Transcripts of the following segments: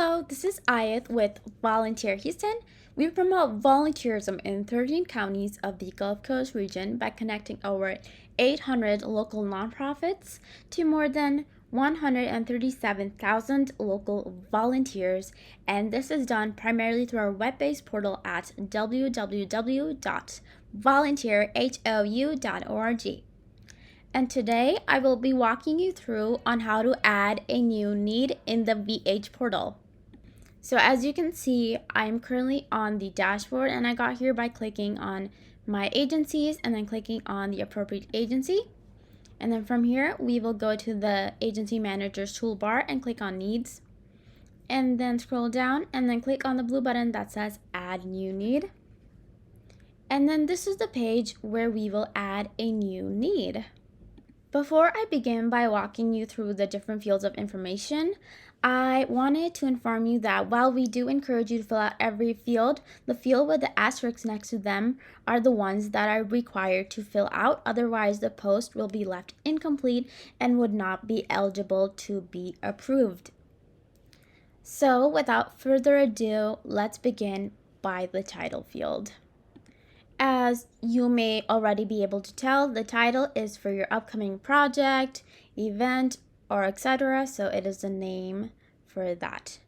Hello, this is Ayat with Volunteer Houston. We promote volunteerism in 13 counties of the Gulf Coast region by connecting over 800 local nonprofits to more than 137,000 local volunteers, and this is done primarily through our web-based portal at www.volunteerhou.org. And today I will be walking you through on how to add a new need in the VH portal. So as you can see, I'm currently on the dashboard and I got here by clicking on my agencies and then clicking on the appropriate agency. And then from here, we will go to the agency manager's toolbar and click on needs. And then scroll down and then click on the blue button that says add new need. And then this is the page where we will add a new need. Before I begin by walking you through the different fields of information, I wanted to inform you that while we do encourage you to fill out every field, the field with the asterisks next to them are the ones that are required to fill out. Otherwise, the post will be left incomplete and would not be eligible to be approved. So without further ado, let's begin by the title field. As you may already be able to tell, the title is for your upcoming project, event, or etc. So it is the name for that.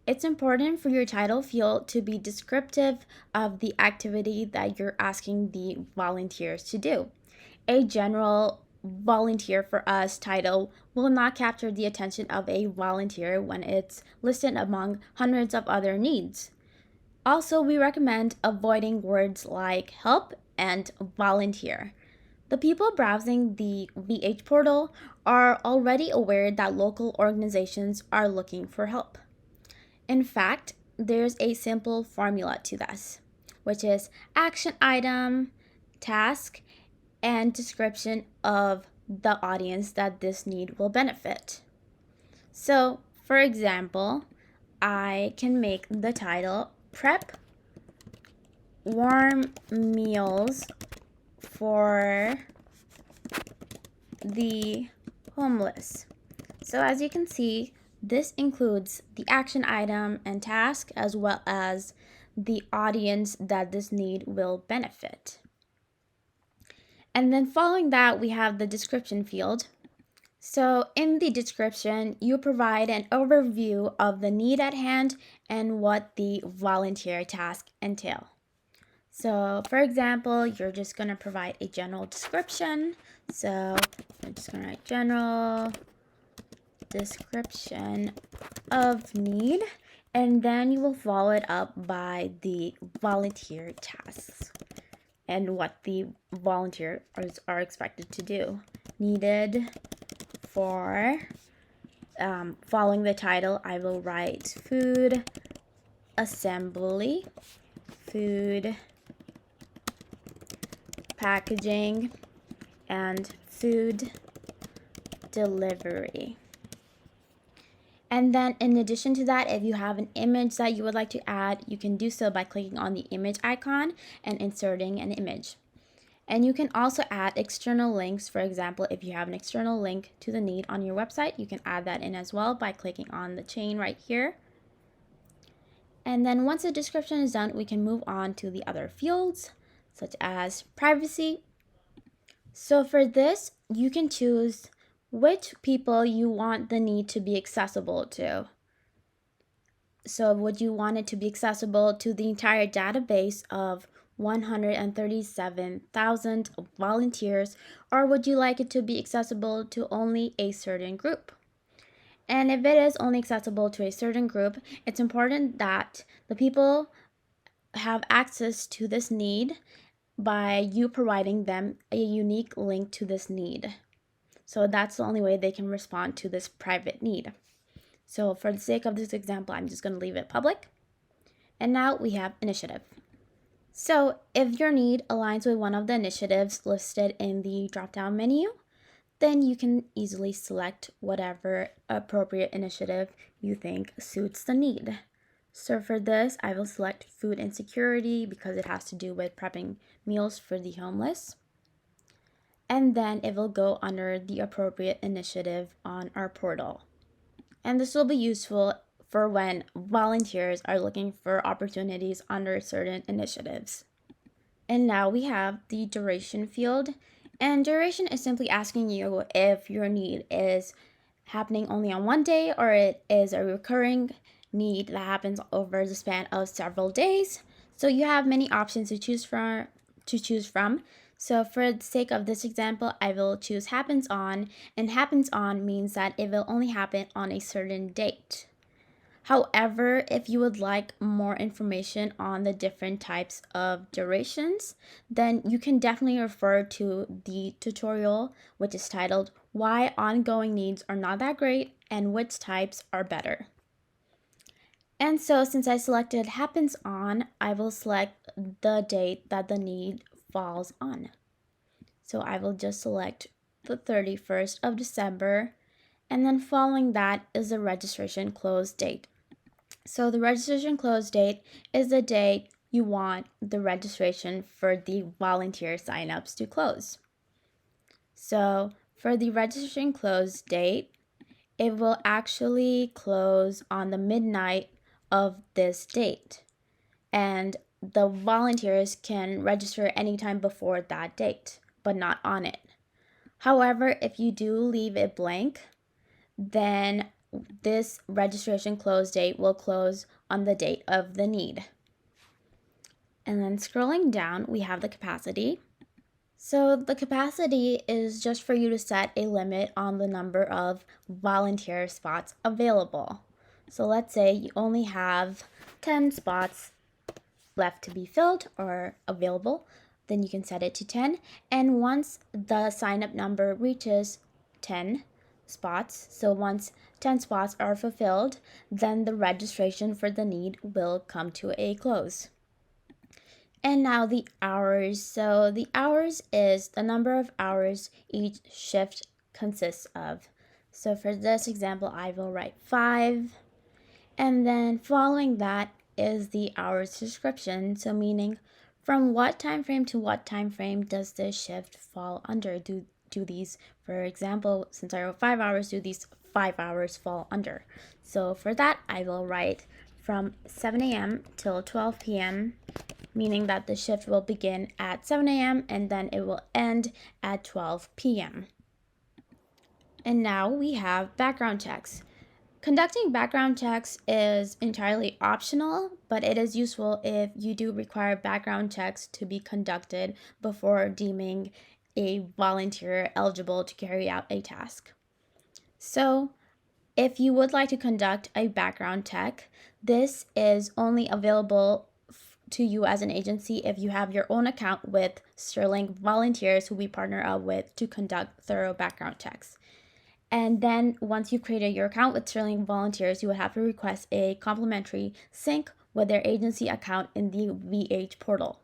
It's important for your title field to be descriptive of the activity that you're asking the volunteers to do. A general volunteer for us title will not capture the attention of a volunteer when it's listed among hundreds of other needs. Also, we recommend avoiding words like help and volunteer. The people browsing the VH portal are already aware that local organizations are looking for help. In fact, there's a simple formula to this, which is action item, task, and description of the audience that this need will benefit. So, for example, I can make the title Prep warm meals for the homeless. So as you can see, this includes the action item and task as well as the audience that this need will benefit. And then following that, we have the description field. So in the description, you provide an overview of the need at hand and what the volunteer task entail. So for example, you're just going to provide a general description. So I'm just going to write general description of need, and then you will follow it up by the volunteer tasks and what the volunteers are expected to do. Needed for following the title, I will write food assembly, food packaging, and food delivery. And then in addition to that, if you have an image that you would like to add, you can do so by clicking on the image icon and inserting an image. And you can also add external links. For example, if you have an external link to the need on your website, you can add that in as well by clicking on the chain right here. And then once the description is done, we can move on to the other fields, such as privacy. So for this, you can choose which people you want the need to be accessible to. So would you want it to be accessible to the entire database of 137,000 volunteers, or would you like it to be accessible to only a certain group? And if it is only accessible to a certain group, it's important that the people have access to this need by you providing them a unique link to this need. So that's the only way they can respond to this private need. So for the sake of this example, I'm just going to leave it public. And now we have initiative. So if your need aligns with one of the initiatives listed in the drop-down menu, then you can easily select whatever appropriate initiative you think suits the need. So for this, I will select food insecurity because it has to do with prepping meals for the homeless. And then it will go under the appropriate initiative on our portal. And this will be useful for when volunteers are looking for opportunities under certain initiatives. And now we have the duration field. And duration is simply asking you if your need is happening only on one day or it is a recurring need that happens over the span of several days. So you have many options to choose from. So for the sake of this example, I will choose happens on, and happens on means that it will only happen on a certain date. However, if you would like more information on the different types of durations, then you can definitely refer to the tutorial, which is titled Why Ongoing Needs Are Not That Great and Which Types Are Better. And so since I selected happens on, I will select the date that the need falls on. So I will just select the 31st of December, and then following that is the registration close date. So the registration close date is the date you want the registration for the volunteer signups to close. So for the registration close date, it will actually close on the midnight of this date. And the volunteers can register anytime before that date, but not on it. However, if you do leave it blank, then this registration close date will close on the date of the need. And then scrolling down, we have the capacity. So the capacity is just for you to set a limit on the number of volunteer spots available. So let's say you only have 10 spots left to be filled or available, then you can set it to 10. And once the sign up number reaches 10 spots, so once 10 spots are fulfilled, then the registration for the need will come to a close. And now the hours. So the hours is the number of hours each shift consists of. So for this example, I will write 5. And then following that is the hours description. So meaning from what time frame to what time frame does this shift fall under? Do these, for example, since I wrote 5 hours, do these 5 hours fall under? So for that, I will write from 7 a.m. till 12 p.m., meaning that the shift will begin at 7 a.m. and then it will end at 12 p.m. And now we have background checks. Conducting background checks is entirely optional, but it is useful if you do require background checks to be conducted before deeming a volunteer eligible to carry out a task. So, if you would like to conduct a background check, this is only available to you as an agency if you have your own account with Sterling Volunteers, who we partner up with to conduct thorough background checks. And then once you've created your account with Sterling Volunteers, you would have to request a complimentary sync with their agency account in the VH portal.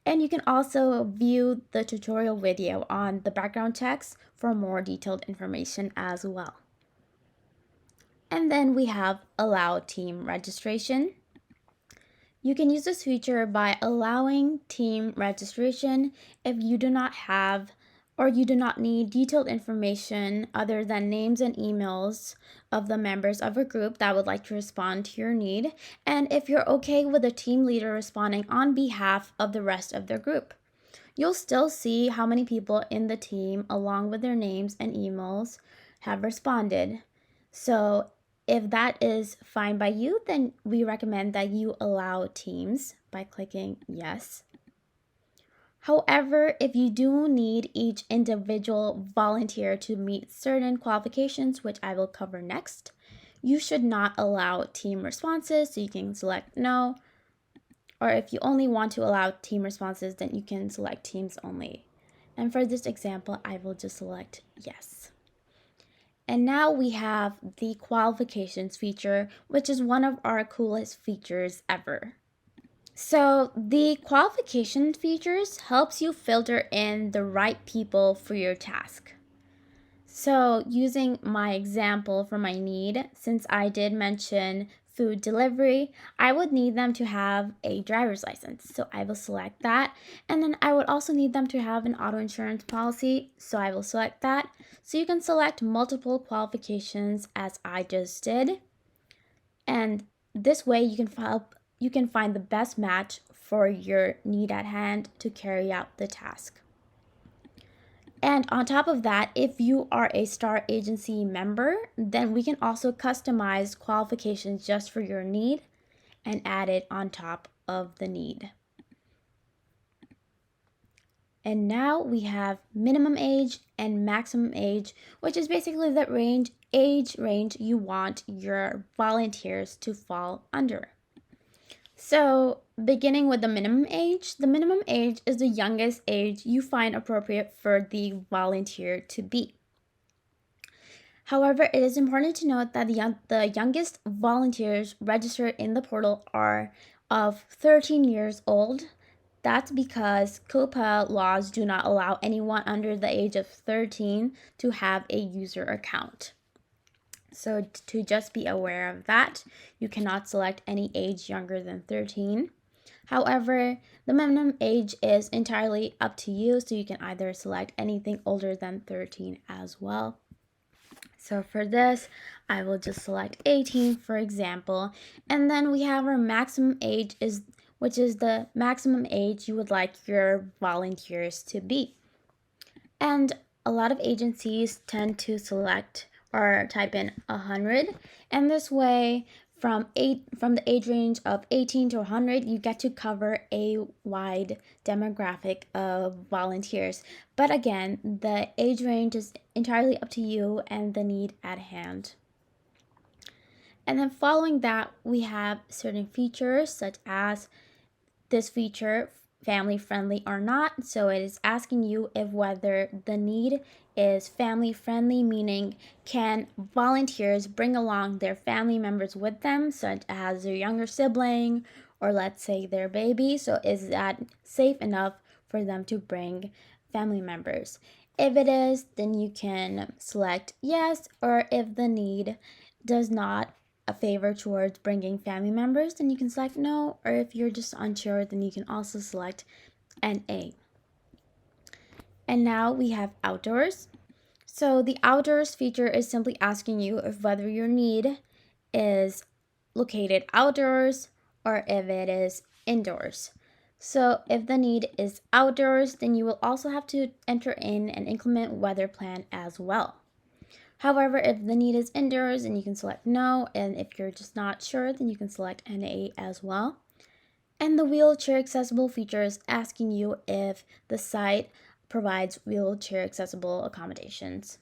And you can also view the tutorial video on the background checks for more detailed information as well. And then we have Allow Team Registration. You can use this feature by allowing team registration if you do not have or you do not need detailed information other than names and emails of the members of a group that would like to respond to your need, and if you're okay with a team leader responding on behalf of the rest of their group. You'll still see how many people in the team, along with their names and emails, have responded. So if that is fine by you, then we recommend that you allow teams by clicking yes. However, if you do need each individual volunteer to meet certain qualifications, which I will cover next, you should not allow team responses, so you can select no. Or if you only want to allow team responses, then you can select teams only. And for this example, I will just select yes. And now we have the qualifications feature, which is one of our coolest features ever. So the qualification features helps you filter in the right people for your task. So using my example for my need, since I did mention food delivery, I would need them to have a driver's license. So I will select that. And then I would also need them to have an auto insurance policy. So I will select that. So you can select multiple qualifications as I just did. And this way you can find the best match for your need at hand to carry out the task. And on top of that, if you are a STAR agency member, then we can also customize qualifications just for your need and add it on top of the need. And now we have minimum age and maximum age, which is basically the age range you want your volunteers to fall under. So, beginning with the minimum age is the youngest age you find appropriate for the volunteer to be. However, it is important to note that the youngest volunteers registered in the portal are of 13 years old. That's because COPA laws do not allow anyone under the age of 13 to have a user account. So to just be aware of that, you cannot select any age younger than 13. However, the minimum age is entirely up to you, so you can either select anything older than 13 as well. So for this, I will just select 18, for example, and then we have our maximum age, which is the maximum age you would like your volunteers to be. And a lot of agencies tend to select or type in 100, and this way from the age range of 18 to 100, you get to cover a wide demographic of volunteers. But again, the age range is entirely up to you and the need at hand. And then following that, we have certain features such as this feature family friendly or not. So it is asking you if whether the need is family friendly, meaning can volunteers bring along their family members with them, such as their younger sibling or let's say their baby. So is that safe enough for them to bring family members? If it is, then you can select yes, or if the need does not a favor towards bringing family members, then you can select no, or if you're just unsure, then you can also select an A. And now we have outdoors. So the outdoors feature is simply asking you if whether your need is located outdoors or if it is indoors. So if the need is outdoors, then you will also have to enter in an inclement weather plan as well. However, if the need is indoors, then you can select no, and if you're just not sure, then you can select NA as well. And the wheelchair accessible feature is asking you if the site provides wheelchair accessible accommodations.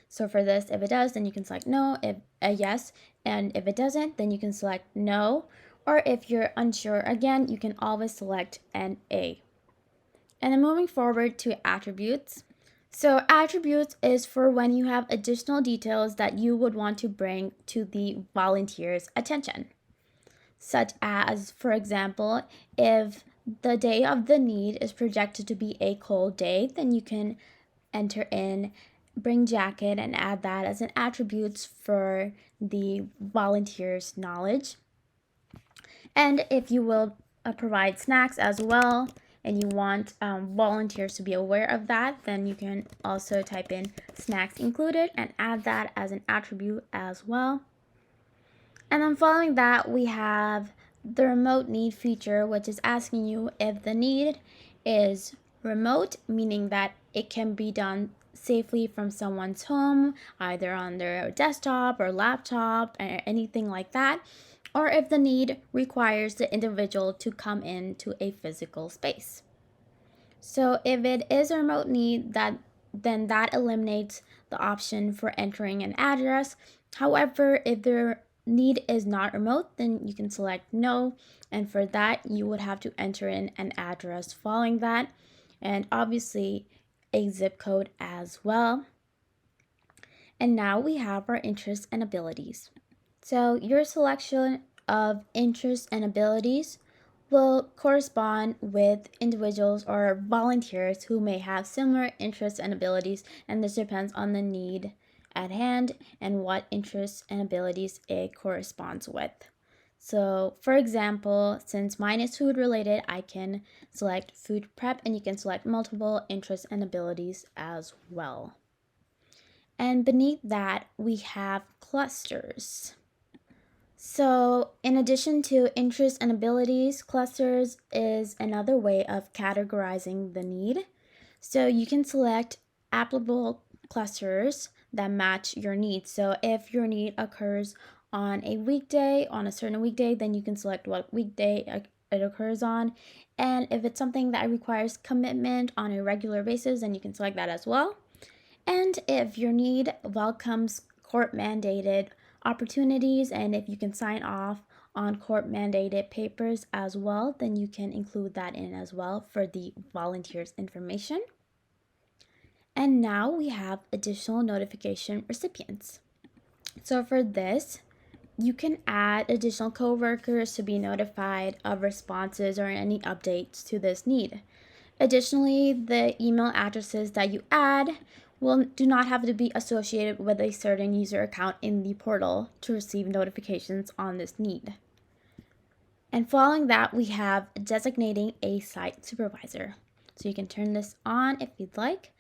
So for this, if it does, then you can select no, if a yes, and if it doesn't, then you can select no, or if you're unsure, again, you can always select an A. And then moving forward to attributes. So attributes is for when you have additional details that you would want to bring to the volunteer's attention. Such as, for example, if the day of the need is projected to be a cold day, then you can enter in bring jacket and add that as an attribute for the volunteer's knowledge. And if you will provide snacks as well, and you want volunteers to be aware of that, then you can also type in snacks included and add that as an attribute as well. And then following that, we have the remote need feature, which is asking you if the need is remote, meaning that it can be done safely from someone's home, either on their desktop or laptop or anything like that, or if the need requires the individual to come into a physical space. So if it is a remote need, then that eliminates the option for entering an address. However, if the need is not remote, then you can select no, and for that you would have to enter in an address following that, and obviously a zip code as well. And now we have our interests and abilities. So your selection of interests and abilities will correspond with individuals or volunteers who may have similar interests and abilities, and this depends on the need at hand and what interests and abilities it corresponds with. So for example, since mine is food related, I can select food prep, and you can select multiple interests and abilities as well. And beneath that, we have clusters. So, in addition to interests and abilities, clusters is another way of categorizing the need. So, you can select applicable clusters that match your needs. So, if your need occurs on a weekday, on a certain weekday, then you can select what weekday it occurs on. And if it's something that requires commitment on a regular basis, then you can select that as well. And if your need welcomes court mandated opportunities, and if you can sign off on court mandated papers as well, then you can include that in as well for the volunteer's information. And now we have additional notification recipients. So for this, you can add additional coworkers to be notified of responses or any updates to this need. Additionally, the email addresses that you add do not have to be associated with a certain user account in the portal to receive notifications on this need. And following that, we have designating a site supervisor. So you can turn this on if you'd like.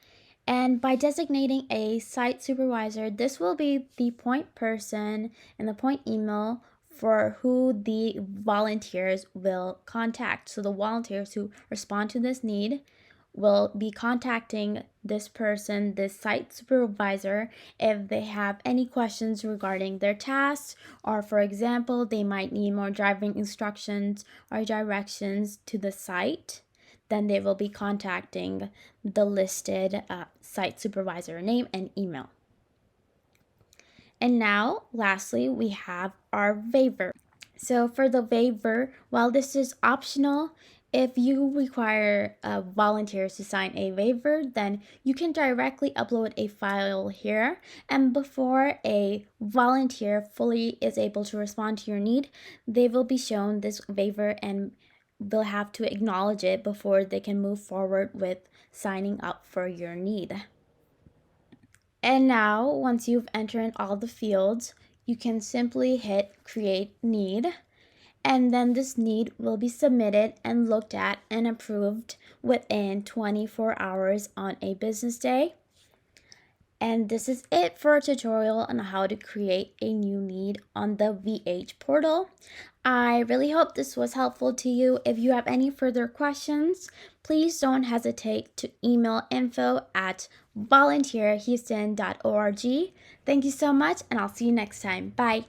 And by designating a site supervisor, this will be the point person and the point email for who the volunteers will contact. So the volunteers who respond to this need will be contacting this person, this site supervisor, if they have any questions regarding their tasks, or for example, they might need more driving instructions or directions to the site. Then they will be contacting the listed site supervisor name and email. And now, lastly, we have our waiver. So for the waiver, while this is optional, if you require volunteers to sign a waiver, then you can directly upload a file here. And before a volunteer fully is able to respond to your need, they will be shown this waiver and they'll have to acknowledge it before they can move forward with signing up for your need. And now, once you've entered all the fields, you can simply hit Create Need, and then this need will be submitted and looked at and approved within 24 hours on a business day. And this is it for a tutorial on how to create a new need on the VH portal. I really hope this was helpful to you. If you have any further questions, please don't hesitate to email info@volunteerhouston.org. Thank you so much, and I'll see you next time. Bye.